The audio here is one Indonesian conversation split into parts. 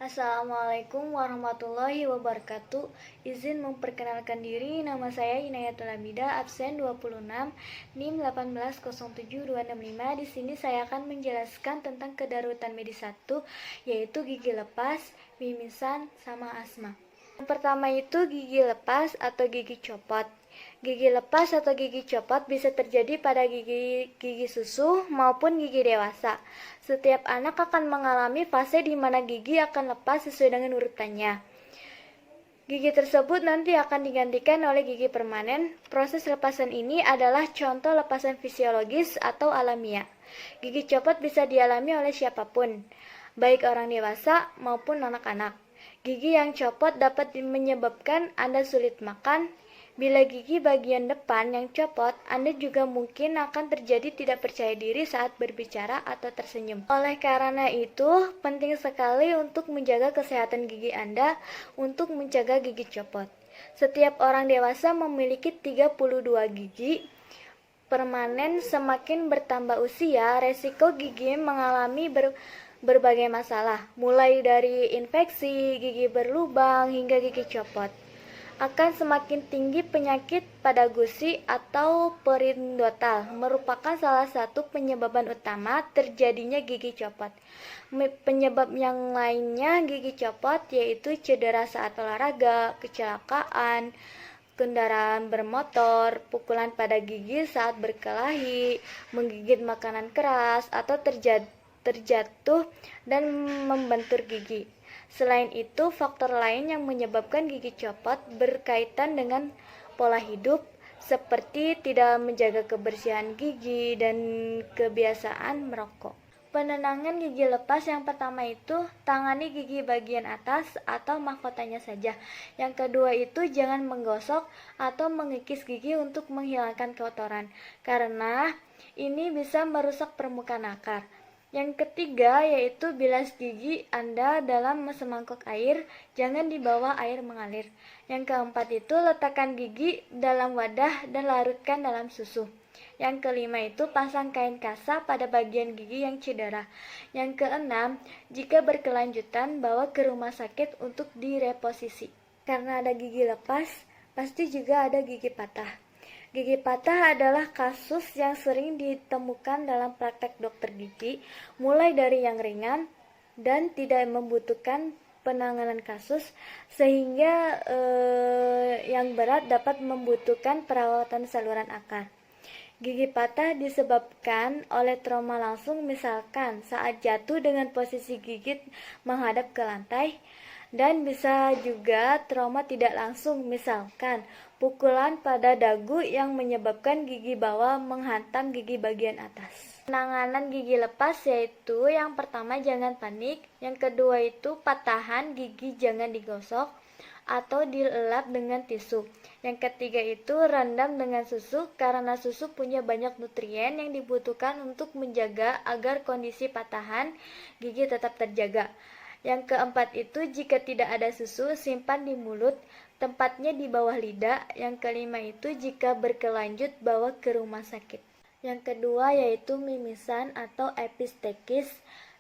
Assalamualaikum warahmatullahi wabarakatuh. Izin memperkenalkan diri, nama saya Inayatul Abida, absen 26, NIM 1807265. Di sini saya akan menjelaskan tentang kedaruratan medis 1, yaitu gigi lepas, mimisan, sama asma. Yang pertama itu gigi lepas atau gigi copot. Gigi lepas atau gigi copot bisa terjadi pada gigi susu maupun gigi dewasa. Setiap anak akan mengalami fase di mana gigi akan lepas sesuai dengan urutannya. Gigi tersebut nanti akan digantikan oleh gigi permanen. Proses lepasan ini adalah contoh lepasan fisiologis atau alamiah. Gigi copot bisa dialami oleh siapapun, baik orang dewasa maupun anak-anak. Gigi yang copot dapat menyebabkan Anda sulit makan. Bila gigi bagian depan yang copot, Anda juga mungkin akan terjadi tidak percaya diri saat berbicara atau tersenyum. Oleh karena itu, penting sekali untuk menjaga kesehatan gigi Anda untuk mencegah gigi copot. Setiap orang dewasa memiliki 32 gigi permanen. Semakin bertambah usia, resiko gigi mengalami berbagai masalah, mulai dari infeksi, gigi berlubang, hingga gigi copot. Akan semakin tinggi penyakit pada gusi atau periodontal, merupakan salah satu penyebaban utama terjadinya gigi copot. Penyebab yang lainnya gigi copot yaitu cedera saat olahraga, kecelakaan, kendaraan bermotor, pukulan pada gigi saat berkelahi, menggigit makanan keras, atau terjatuh dan membentur gigi. Selain itu, faktor lain yang menyebabkan gigi copot berkaitan dengan pola hidup, seperti tidak menjaga kebersihan gigi dan kebiasaan merokok. Penenangan gigi lepas yang pertama itu tangani gigi bagian atas atau mahkotanya saja. Yang kedua itu jangan menggosok atau mengikis gigi untuk menghilangkan kotoran, karena ini bisa merusak permukaan akar. Yang ketiga yaitu bilas gigi Anda dalam semangkuk air, jangan di bawah air mengalir. Yang keempat itu letakkan gigi dalam wadah dan larutkan dalam susu. Yang kelima itu pasang kain kasa pada bagian gigi yang cedera. Yang keenam, jika berkelanjutan bawa ke rumah sakit untuk direposisi. Karena ada gigi lepas, pasti juga ada gigi patah. Gigi patah adalah kasus yang sering ditemukan dalam praktek dokter gigi, mulai dari yang ringan dan tidak membutuhkan penanganan kasus, sehingga yang berat dapat membutuhkan perawatan saluran akar. Gigi patah disebabkan oleh trauma langsung, misalkan saat jatuh dengan posisi gigi menghadap ke lantai, dan bisa juga trauma tidak langsung, misalkan pukulan pada dagu yang menyebabkan gigi bawah menghantam gigi bagian atas. Penanganan gigi lepas yaitu yang pertama jangan panik, yang kedua itu patahan gigi jangan digosok atau dilelap dengan tisu. Yang ketiga itu rendam dengan susu, karena susu punya banyak nutrien yang dibutuhkan untuk menjaga agar kondisi patahan gigi tetap terjaga. Yang keempat itu jika tidak ada susu, simpan di mulut, tempatnya di bawah lidah. Yang kelima itu jika berkelanjut bawa ke rumah sakit. Yang kedua yaitu mimisan atau epistekis.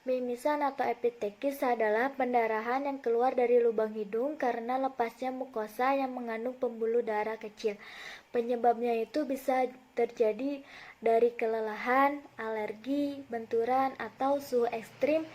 Mimisan atau epitekis adalah pendarahan yang keluar dari lubang hidung karena lepasnya mukosa yang mengandung pembuluh darah kecil. Penyebabnya itu bisa terjadi dari kelelahan, alergi, benturan, atau suhu ekstrim,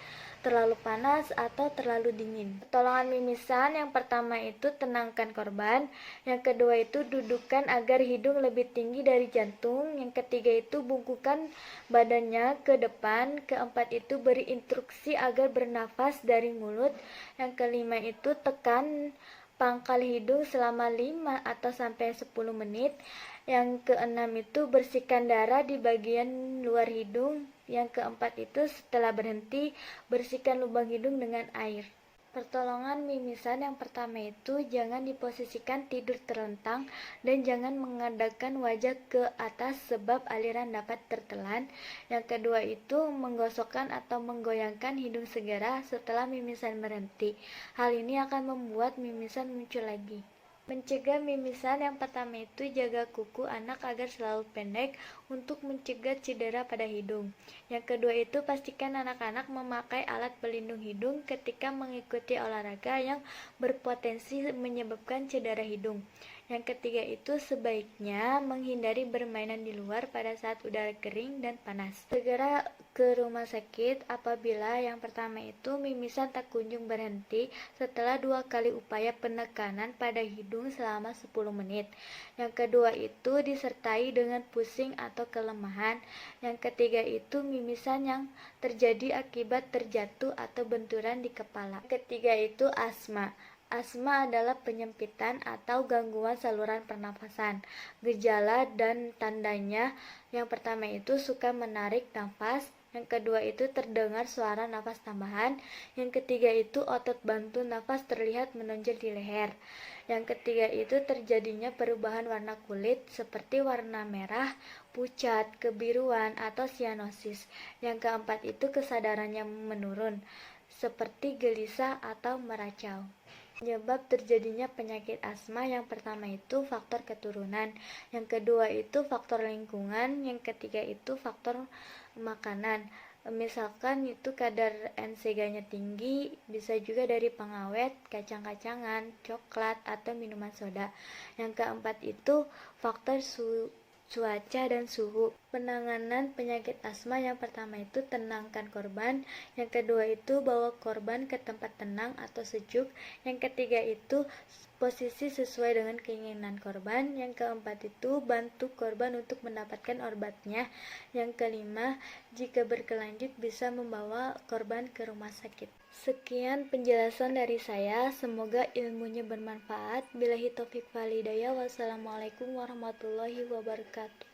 terlalu panas atau terlalu dingin. Pertolongan mimisan yang pertama itu tenangkan korban, yang kedua itu dudukkan agar hidung lebih tinggi dari jantung, yang ketiga itu bungkukkan badannya ke depan, keempat itu beri instruksi agar bernafas dari mulut, yang kelima itu tekan pangkal hidung selama 5 atau sampai 10 menit. Yang keenam itu bersihkan darah di bagian luar hidung. Yang keempat itu setelah berhenti, bersihkan lubang hidung dengan air. Pertolongan mimisan yang pertama itu jangan diposisikan tidur terlentang dan jangan mengadakkan wajah ke atas sebab aliran dapat tertelan. Yang kedua itu menggosokkan atau menggoyangkan hidung segera setelah mimisan berhenti. Hal ini akan membuat mimisan muncul lagi. Mencegah mimisan yang pertama itu jaga kuku anak agar selalu pendek untuk mencegah cedera pada hidung. Yang kedua itu pastikan anak-anak memakai alat pelindung hidung ketika mengikuti olahraga yang berpotensi menyebabkan cedera hidung. Yang ketiga itu sebaiknya menghindari bermainan di luar pada saat udara kering dan panas. Segera ke rumah sakit apabila yang pertama itu mimisan tak kunjung berhenti setelah 2 kali upaya penekanan pada hidung selama 10 menit. Yang kedua itu disertai dengan pusing atau kelemahan. Yang ketiga itu mimisan yang terjadi akibat terjatuh atau benturan di kepala. Yang ketiga itu asma. Asma adalah penyempitan atau gangguan saluran pernafasan. Gejala dan tandanya yang pertama itu suka menarik nafas, yang kedua itu terdengar suara nafas tambahan, yang ketiga itu otot bantu nafas terlihat menonjol di leher. Yang ketiga itu terjadinya perubahan warna kulit seperti warna merah, pucat, kebiruan, atau sianosis. Yang keempat itu kesadarannya menurun, seperti gelisah atau meracau. Penyebab terjadinya penyakit asma yang pertama itu faktor keturunan, yang kedua itu faktor lingkungan, yang ketiga itu faktor makanan. Misalkan itu kadar NCG-nya tinggi, bisa juga dari pengawet, kacang-kacangan, coklat, atau minuman soda. Yang keempat itu faktor cuaca dan suhu. Penanganan penyakit asma yang pertama itu tenangkan korban, yang kedua itu bawa korban ke tempat tenang atau sejuk, yang ketiga itu posisi sesuai dengan keinginan korban, yang keempat itu bantu korban untuk mendapatkan obatnya, yang kelima jika berkelanjut bisa membawa korban ke rumah sakit. Sekian penjelasan dari saya, semoga ilmunya bermanfaat. Billahi taufik wal hidayah. Wassalamualaikum warahmatullahi wabarakatuh.